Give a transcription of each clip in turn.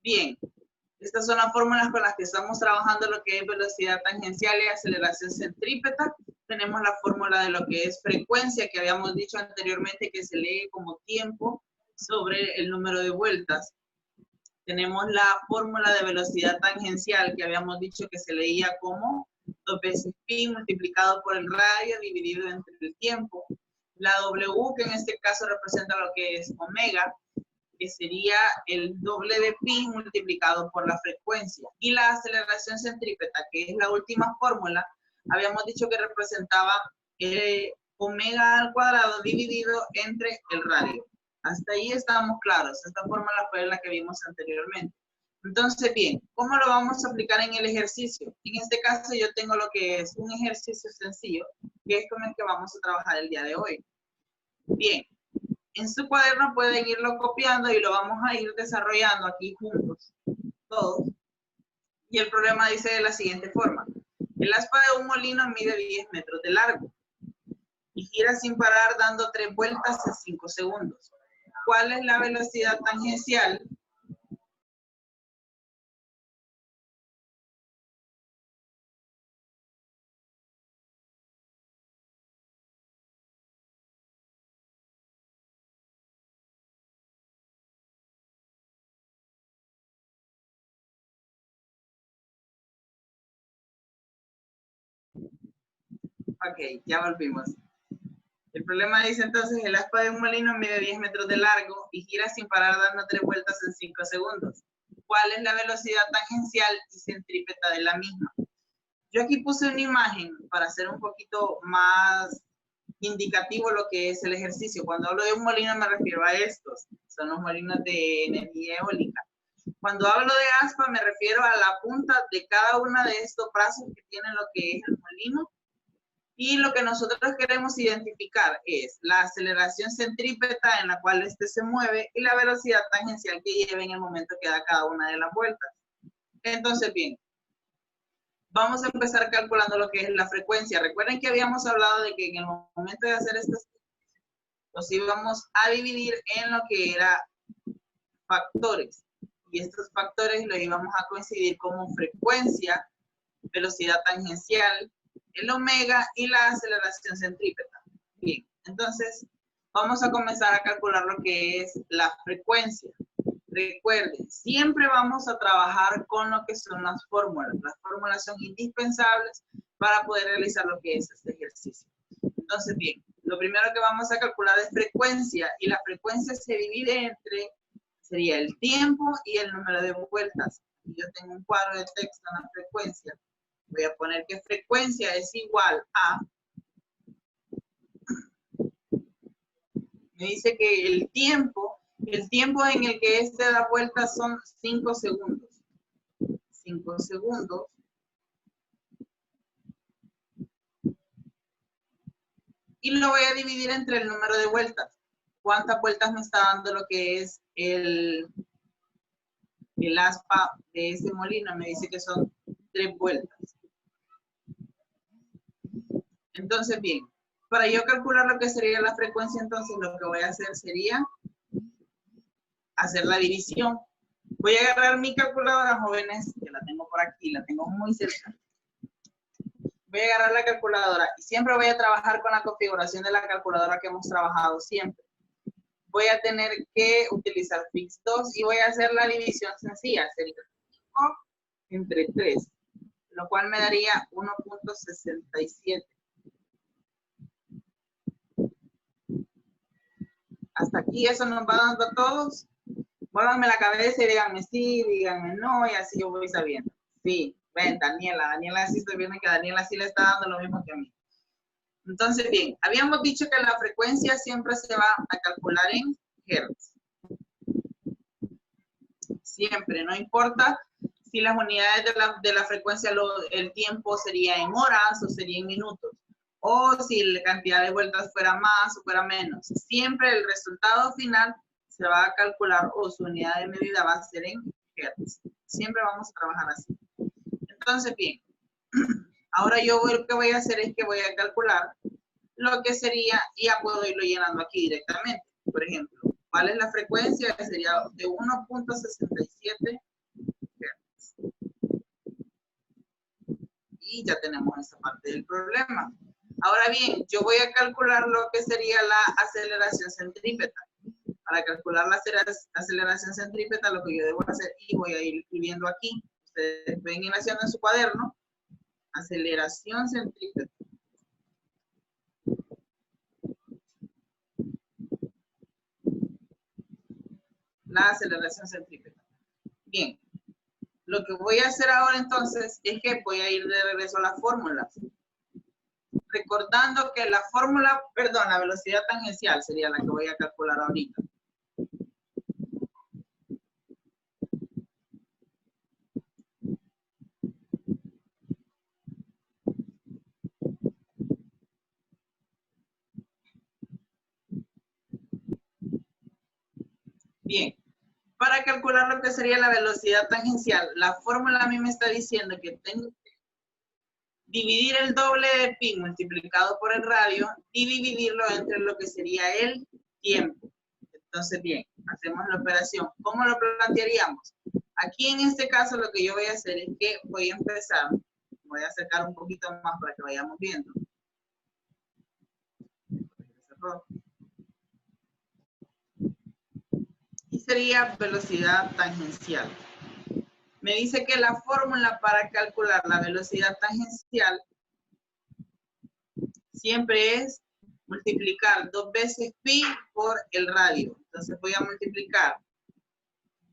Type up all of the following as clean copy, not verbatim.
Bien, estas son las fórmulas con las que estamos trabajando lo que es velocidad tangencial y aceleración centrípeta. Tenemos la fórmula de lo que es frecuencia, que habíamos dicho anteriormente que se lee como tiempo sobre el número de vueltas. Tenemos la fórmula de velocidad tangencial, que habíamos dicho que se leía como 2 veces pi multiplicado por el radio dividido entre el tiempo. La W, que en este caso representa lo que es omega, que sería el doble de pi multiplicado por la frecuencia. Y la aceleración centrípeta, que es la última fórmula, habíamos dicho que representaba omega al cuadrado dividido entre el radio. Hasta ahí estamos claros. Esta fórmula fue la que vimos anteriormente. Entonces, bien, ¿cómo lo vamos a aplicar en el ejercicio? En este caso yo tengo lo que es un ejercicio sencillo, que es con el que vamos a trabajar el día de hoy. Bien, en su cuaderno pueden irlo copiando y lo vamos a ir desarrollando aquí juntos, todos. Y el problema dice de la siguiente forma. El aspa de un molino mide 10 metros de largo y gira sin parar dando 3 vueltas en 5 segundos. ¿Cuál es la velocidad tangencial? Ok, ya volvimos. El problema dice entonces, el aspa de un molino mide 10 metros de largo y gira sin parar dando 3 vueltas en 5 segundos. ¿Cuál es la velocidad tangencial y centrípeta de la misma? Yo aquí puse una imagen para hacer un poquito más indicativo lo que es el ejercicio. Cuando hablo de un molino me refiero a estos, son los molinos de energía eólica. Cuando hablo de aspa me refiero a la punta de cada uno de estos brazos que tiene lo que es el molino. Y lo que nosotros queremos identificar es la aceleración centrípeta en la cual este se mueve y la velocidad tangencial que lleva en el momento que da cada una de las vueltas. Entonces, bien, vamos a empezar calculando lo que es la frecuencia. Recuerden que habíamos hablado de que en el momento de hacer estos los íbamos a dividir en lo que era factores. Y estos factores los íbamos a coincidir como frecuencia, velocidad tangencial, el omega y la aceleración centrípeta. Bien, entonces vamos a comenzar a calcular lo que es la frecuencia. Recuerden, siempre vamos a trabajar con lo que son las fórmulas. Las fórmulas son indispensables para poder realizar lo que es este ejercicio. Entonces, bien, lo primero que vamos a calcular es frecuencia, y la frecuencia se divide entre, sería el tiempo y el número de vueltas. Yo tengo un cuadro de texto en la frecuencia. Voy a poner que frecuencia es igual a, me dice que el tiempo en el que este da vuelta son 5 segundos. 5 segundos. Y lo voy a dividir entre el número de vueltas. ¿Cuántas vueltas me está dando lo que es el aspa de ese molino? Me dice que son 3 vueltas. Entonces, bien, para yo calcular lo que sería la frecuencia, entonces lo que voy a hacer sería hacer la división. Voy a agarrar mi calculadora, jóvenes, que la tengo por aquí, la tengo muy cerca. Voy a agarrar la calculadora y siempre voy a trabajar con la configuración de la calculadora que hemos trabajado siempre. Voy a tener que utilizar fix 2 y voy a hacer la división sencilla, sería 5 entre 3, lo cual me daría 1.67. Hasta aquí eso nos va dando a todos. Muévanme la cabeza y díganme sí, díganme no, y así yo voy sabiendo. Sí, ven, Daniela sí estoy viendo que Daniela sí le está dando lo mismo que a mí. Entonces, bien, habíamos dicho que la frecuencia siempre se va a calcular en hertz. Siempre, no importa si las unidades de la frecuencia, el tiempo sería en horas o sería en minutos, o si la cantidad de vueltas fuera más o fuera menos. Siempre el resultado final se va a calcular, o su unidad de medida va a ser en hertz. Siempre vamos a trabajar así. Entonces, bien, ahora yo lo que voy a hacer es que voy a calcular lo que sería, y ya puedo irlo llenando aquí directamente. Por ejemplo, ¿cuál es la frecuencia? Sería de 1.67 y ya tenemos esa parte del problema. Ahora bien, yo voy a calcular lo que sería la aceleración centrípeta. Para calcular la aceleración centrípeta, lo que yo debo hacer, y voy a ir escribiendo aquí, ustedes pueden ir haciendo en su cuaderno, aceleración centrípeta. La aceleración centrípeta. Bien, lo que voy a hacer ahora entonces es que voy a ir de regreso a las fórmulas. Recordando que la fórmula, perdón, la velocidad tangencial sería la que voy a calcular ahorita. Bien, para calcular lo que sería la velocidad tangencial, la fórmula a mí me está diciendo que tengo que dividir el doble de pi multiplicado por el radio y dividirlo entre lo que sería el tiempo. Entonces, bien, hacemos la operación. ¿Cómo lo plantearíamos? Aquí en este caso lo que yo voy a hacer es que voy a empezar, voy a acercar un poquito más para que vayamos viendo. Y sería velocidad tangencial. Me dice que la fórmula para calcular la velocidad tangencial siempre es multiplicar 2 veces pi por el radio. Entonces voy a multiplicar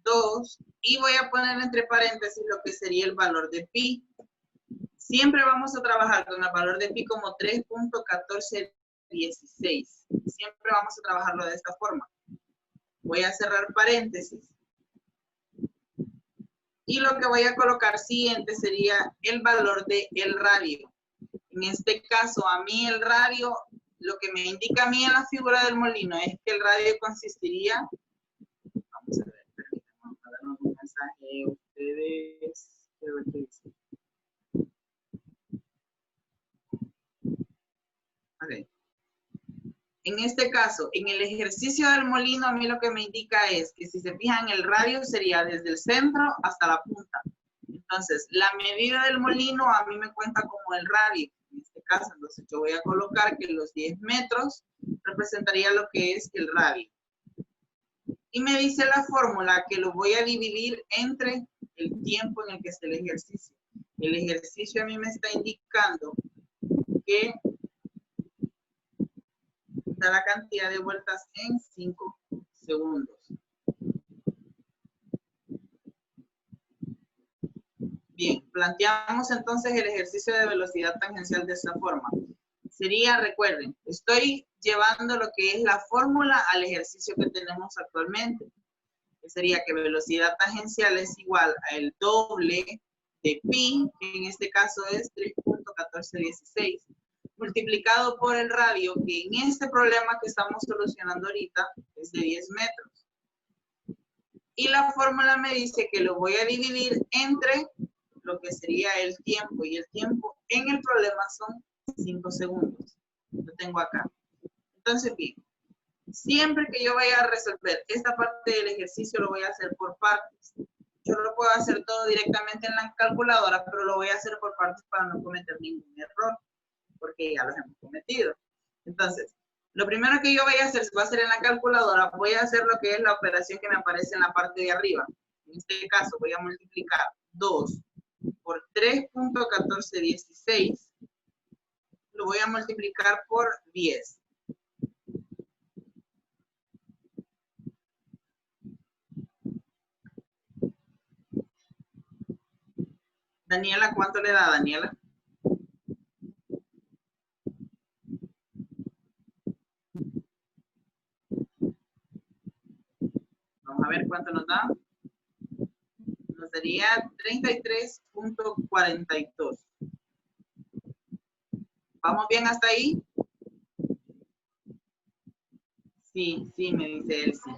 2 y voy a poner entre paréntesis lo que sería el valor de pi. Siempre vamos a trabajar con el valor de pi como 3.1416. Siempre vamos a trabajarlo de esta forma. Voy a cerrar paréntesis. Y lo que voy a colocar siguiente sería el valor del radio. En este caso, a mí el radio, lo que me indica a mí en la figura del molino es que el radio consistiría, vamos a ver, permítanme darnos un mensaje a ustedes. Okay. En este caso, en el ejercicio del molino, a mí lo que me indica es que si se fijan, el radio sería desde el centro hasta la punta. Entonces, la medida del molino a mí me cuenta como el radio. En este caso, entonces yo voy a colocar que los 10 metros representaría lo que es el radio. Y me dice la fórmula que lo voy a dividir entre el tiempo en el que esté el ejercicio. El ejercicio a mí me está indicando que da la cantidad de vueltas en 5 segundos. Bien, planteamos entonces el ejercicio de velocidad tangencial de esta forma. Sería, recuerden, estoy llevando lo que es la fórmula al ejercicio que tenemos actualmente. Que sería que velocidad tangencial es igual al doble de pi, que en este caso es 3.1416, multiplicado por el radio, que en este problema que estamos solucionando ahorita es de 10 metros. Y la fórmula me dice que lo voy a dividir entre lo que sería el tiempo, y el tiempo en el problema son 5 segundos. Lo tengo acá. Entonces, bien, siempre que yo vaya a resolver esta parte del ejercicio, lo voy a hacer por partes. Yo lo puedo hacer todo directamente en la calculadora, pero lo voy a hacer por partes para no cometer ningún error, porque ya los hemos cometido. Entonces, lo primero que yo voy a hacer va a ser en la calculadora, voy a hacer lo que es la operación que me aparece en la parte de arriba. En este caso, voy a multiplicar 2 por 3.1416, lo voy a multiplicar por 10. Daniela, ¿cuánto le da, Daniela? Vamos a ver cuánto nos da. Nos daría 33.42. ¿Vamos bien hasta ahí? Sí, sí, me dice él, sí.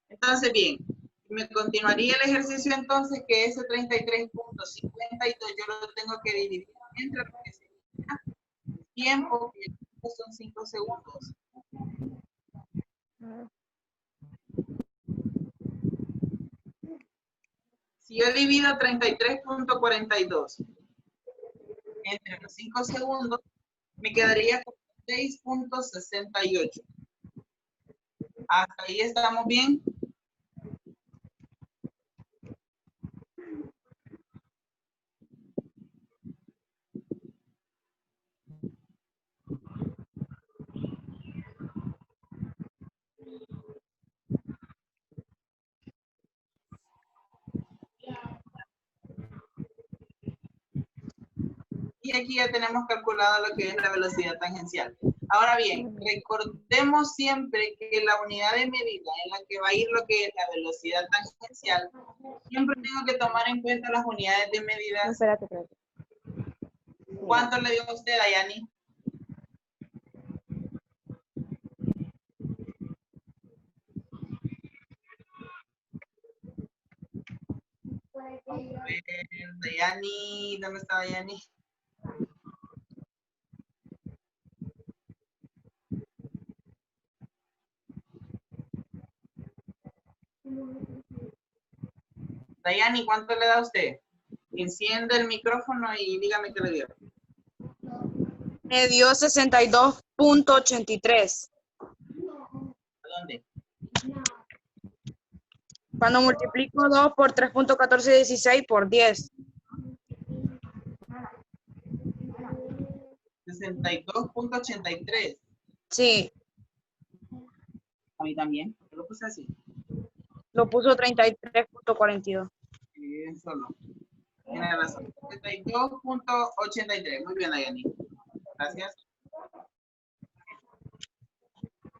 Entonces, bien, me continuaría el ejercicio entonces que ese 33.52 yo lo tengo que dividir entre lo que sería el tiempo, que son 5 segundos. Si yo divido 33.42 entre los 5 segundos, me quedaría con 6.68. Hasta ahí estamos bien. Y aquí ya tenemos calculado lo que es la velocidad tangencial. Ahora bien, recordemos siempre que la unidad de medida en la que va a ir lo que es la velocidad tangencial, siempre tengo que tomar en cuenta las unidades de medida. No, espérate. ¿Cuánto le dio a usted, Dayani? Vamos a ver, Dayani, ¿dónde está Dayani? Dayani, ¿cuánto le da a usted? Enciende el micrófono y dígame qué le dio. Me dio 62.83. ¿A dónde? Cuando multiplico 2 por 3.1416 por 10. 62.83. Sí, A mí también. Yo lo puse así. lo puso 33.42. Solo. Tiene razón. 62.83. Muy bien, Dayani. Gracias.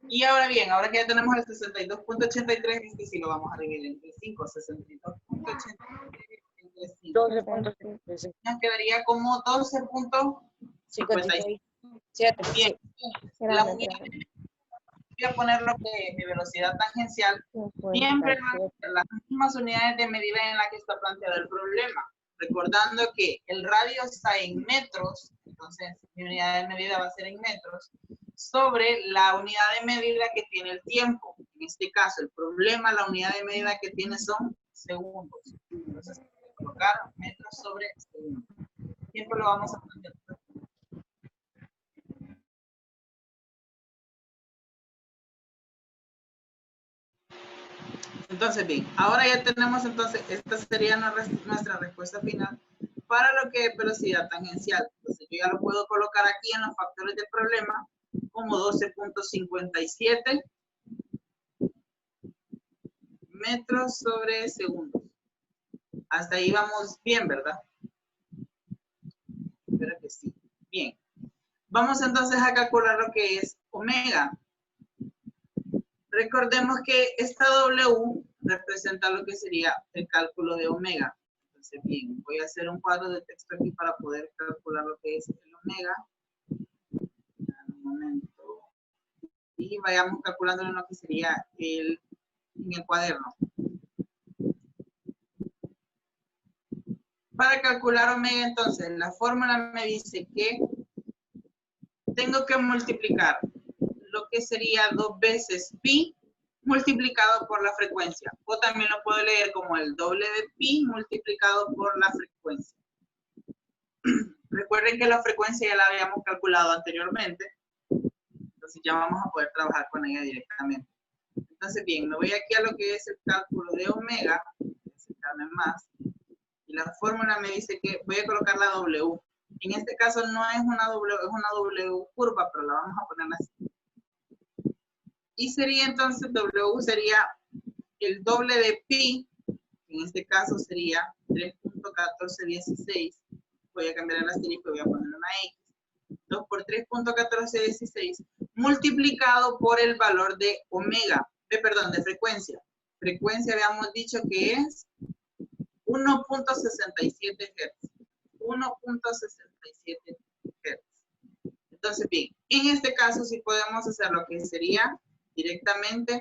Y ahora bien, ahora que ya tenemos el 62.83, este sí lo vamos a dividir entre 5. 62.83 entre 5. 12.56. Nos quedaría como 12.56. 7. Bien. La unidad, voy a poner lo que es mi velocidad tangencial. Siempre van a ser las mismas unidades de medida en la que está planteado el problema. Recordando que el radio está en metros, entonces mi unidad de medida va a ser en metros, sobre la unidad de medida que tiene el tiempo. En este caso, el problema, la unidad de medida que tiene son segundos. Entonces, colocar metros sobre segundos. Siempre lo vamos a poner. Entonces, bien, ahora ya tenemos entonces, esta sería nuestra respuesta final para lo que es velocidad tangencial. Entonces, yo ya lo puedo colocar aquí en los factores del problema como 12.57 metros sobre segundos. Hasta ahí vamos bien, ¿verdad? Espero que sí. Bien. Vamos entonces a calcular lo que es omega. Recordemos que esta W representa lo que sería el cálculo de omega. Entonces, bien, voy a hacer un cuadro de texto aquí para poder calcular lo que es el omega. Un momento. Y vayamos calculando lo que sería en el cuaderno. Para calcular omega, entonces, la fórmula me dice que tengo que multiplicar lo que sería 2 veces pi multiplicado por la frecuencia. O también lo puedo leer como el doble de pi multiplicado por la frecuencia. Recuerden que la frecuencia ya la habíamos calculado anteriormente. Entonces ya vamos a poder trabajar con ella directamente. Entonces, bien, me voy aquí a lo que es el cálculo de omega. Voy a acercarme más. Y la fórmula me dice que voy a colocar la W. En este caso no es una W, es una W curva, pero la vamos a poner así. Y sería entonces, W sería el doble de pi, en este caso sería 3.1416. Voy a cambiar el asterisco y voy a poner una X. 2 por 3.1416 multiplicado por el valor de omega, de frecuencia. Frecuencia habíamos dicho que es 1.67 Hz. 1.67 Hz. Entonces, bien, en este caso sí podemos hacer lo que sería directamente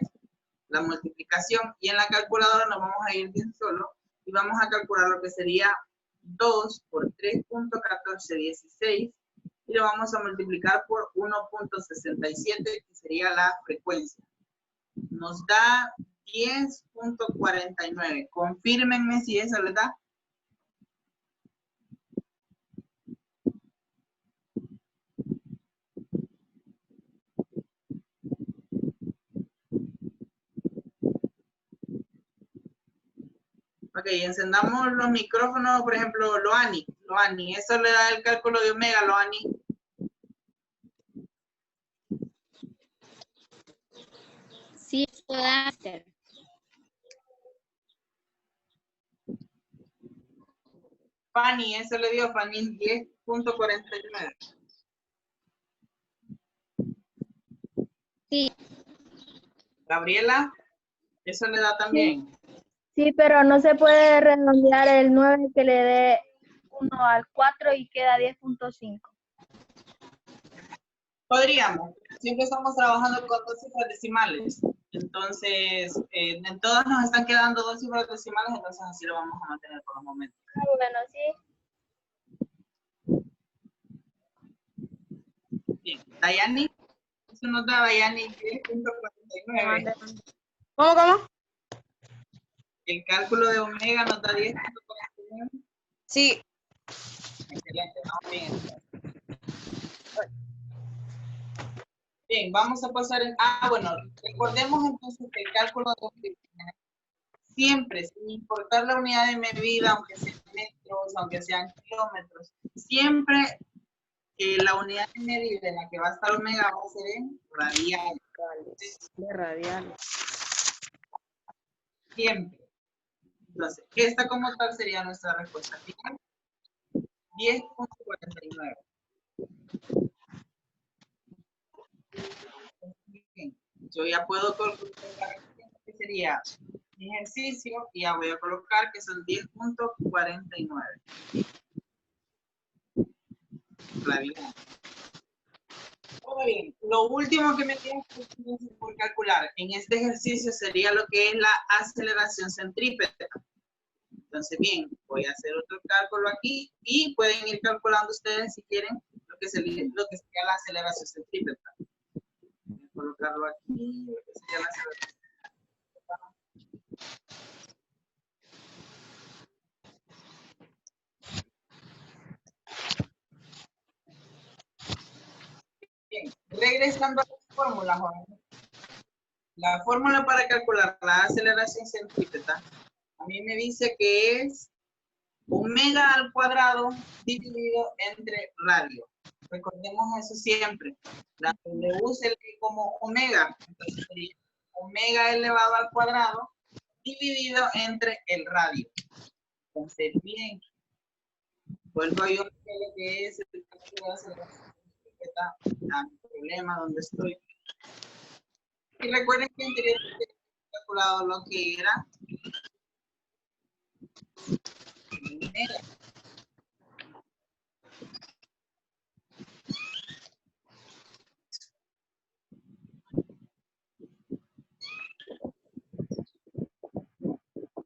la multiplicación y en la calculadora nos vamos a ir de un solo y vamos a calcular lo que sería 2 por 3.1416 y lo vamos a multiplicar por 1.67 que sería la frecuencia. Nos da 10.49. Confírmenme si eso les da. Ok, encendamos los micrófonos, por ejemplo, Loani, eso le da el cálculo de omega, Loani. Sí, eso da. Fanny, eso le dio Fanny 10.49. Sí. Gabriela, eso le da también. Sí, pero no se puede redondear el 9 que le dé 1 al 4 y queda 10.5. Podríamos, siempre estamos trabajando con 2 cifras decimales. Entonces, en todas nos están quedando 2 cifras decimales, entonces así lo vamos a mantener por los momentos. Bueno, sí. Bien, Dayani, eso nos da Dayani 10.49. ¿Cómo? El cálculo de omega nos da 10.49. Sí. Excelente, vamos bien. Bien, vamos a pasar bueno, recordemos entonces que el cálculo de omega siempre, sin importar la unidad de medida, aunque sean metros, aunque sean kilómetros, siempre la unidad de medida en la que va a estar omega va a ser en radial. De radial. Siempre. Entonces, esta como tal sería nuestra respuesta final. 10.49. Bien, yo ya puedo calcular que sería mi ejercicio y ya voy a colocar que son 10.49. Radial. Muy bien, lo último que me queda por calcular en este ejercicio sería lo que es la aceleración centrípeta. Entonces, bien, voy a hacer otro cálculo aquí y pueden ir calculando ustedes si quieren lo que sería la aceleración centrípeta. Voy a colocarlo aquí, lo que sería la aceleración centrípeta. Bien, regresando a las fórmulas, jóvenes. La fórmula para calcular la aceleración centrípeta, a mí me dice que es omega al cuadrado dividido entre radio. Recordemos eso siempre. La W se lee como omega, entonces sería omega elevado al cuadrado dividido entre el radio. Entonces, bien, vuelvo a yo lo que es el cálculo de aceleración centrípeta a mi problema donde estoy. Y recuerden que anteriormente he calculado lo que era omega.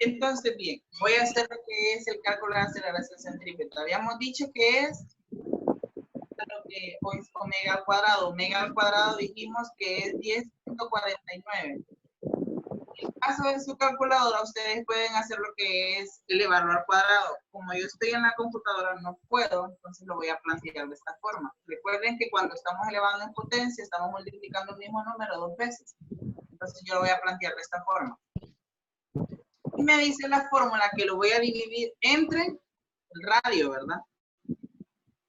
Entonces, bien, voy a hacer lo que es el cálculo de aceleración centrípeta. Habíamos dicho que es lo que es omega al cuadrado. Omega al cuadrado dijimos que es 10.49. En el caso de su calculadora, ustedes pueden hacer lo que es elevarlo al cuadrado. Como yo estoy en la computadora, no puedo, entonces lo voy a plantear de esta forma. Recuerden que cuando estamos elevando en potencia, estamos multiplicando el mismo número 2 veces. Entonces yo lo voy a plantear de esta forma. Y me dice la fórmula que lo voy a dividir entre el radio, ¿verdad?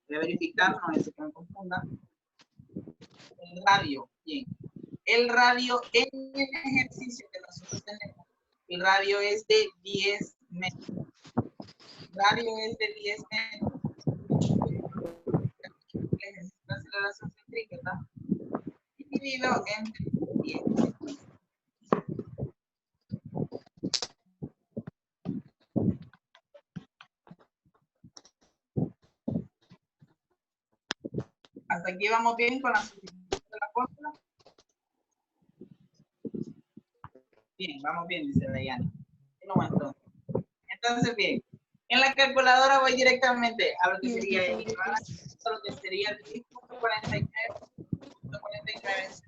Voy a verificar, no es que me confunda. El radio, bien. El radio en el ejercicio que nosotros tenemos, el radio es de 10 metros. El radio es de 10 metros. El ejercicio de aceleración centrípeta dividido entre 10. Hasta aquí vamos bien con la sustitución de la fórmula. Bien, vamos bien, dice Dayana. Entonces, bien, en la calculadora voy directamente a lo que sería el 10.49 Si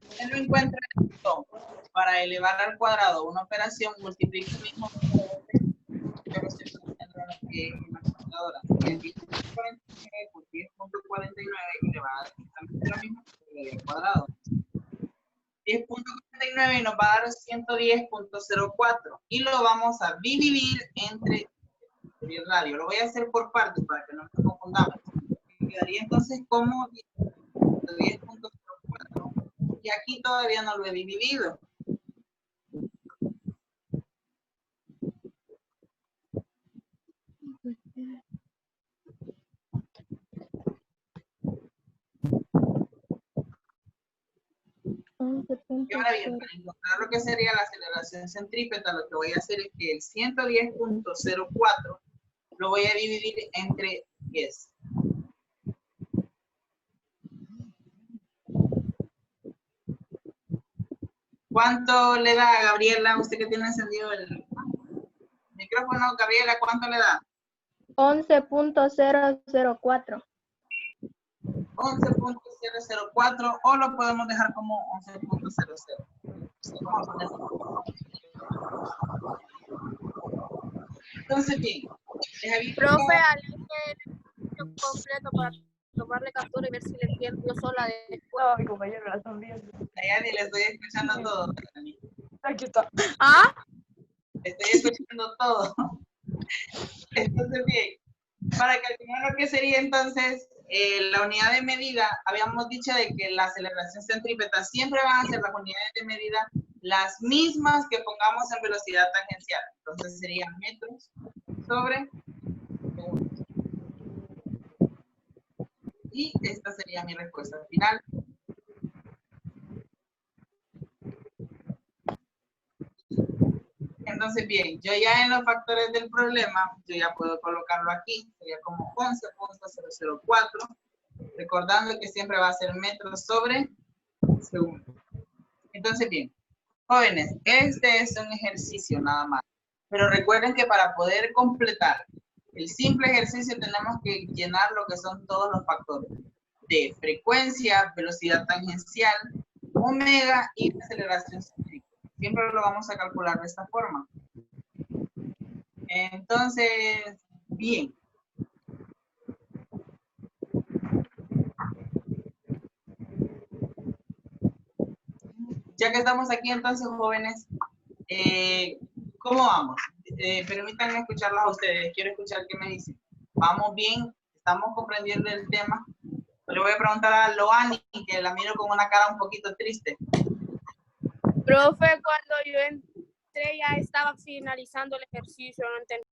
usted no encuentra esto para elevar al cuadrado una operación, multiplica el mismo número de veces. Yo lo estoy haciendo en la calculadora. 10.49 por 10.49 y le va a dar exactamente lo mismo que el cuadrado. 10.49 y nos va a dar 110.04 y lo vamos a dividir entre el radio. Lo voy a hacer por partes para que no nos confundamos. Quedaría entonces como 110.04 y aquí todavía no lo he dividido. Y ahora bien, para encontrar lo que sería la aceleración centrípeta, lo que voy a hacer es que el 110.04 lo voy a dividir entre 10. ¿Cuánto le da, Gabriela? Usted que tiene encendido el micrófono, Gabriela, ¿cuánto le da? 11.004. 11.004 o lo podemos dejar como 11.00. Vamos a ponerlo. Entonces, bien. Profe, al completo para tomarle captura y ver si le entiendo yo sola después. No, mi compañero la están viendo. Dayani, le estoy escuchando todo. Dayani. Aquí está. ¿Ah? Le estoy escuchando todo. Entonces, bien. Para calcular lo que sería entonces la unidad de medida, habíamos dicho de que la aceleración centrípeta siempre van a ser las unidades de medida las mismas que pongamos en velocidad tangencial. Entonces serían metros sobre segundos. Y esta sería mi respuesta final. Entonces, bien, yo ya en los factores del problema, yo ya puedo colocarlo aquí, sería como 11.004, recordando que siempre va a ser metros sobre segundo. Entonces, bien, jóvenes, este es un ejercicio nada más, pero recuerden que para poder completar el simple ejercicio tenemos que llenar lo que son todos los factores de frecuencia, velocidad tangencial, omega y aceleración centrípeta. Siempre lo vamos a calcular de esta forma. Entonces, bien. Ya que estamos aquí, entonces, jóvenes, ¿cómo vamos? Permítanme escucharlos a ustedes. Quiero escuchar qué me dicen. ¿Vamos bien? ¿Estamos comprendiendo el tema? Le voy a preguntar a Loani, que la miro con una cara un poquito triste. Profe, cuando yo entré ya estaba finalizando el ejercicio, no entendí.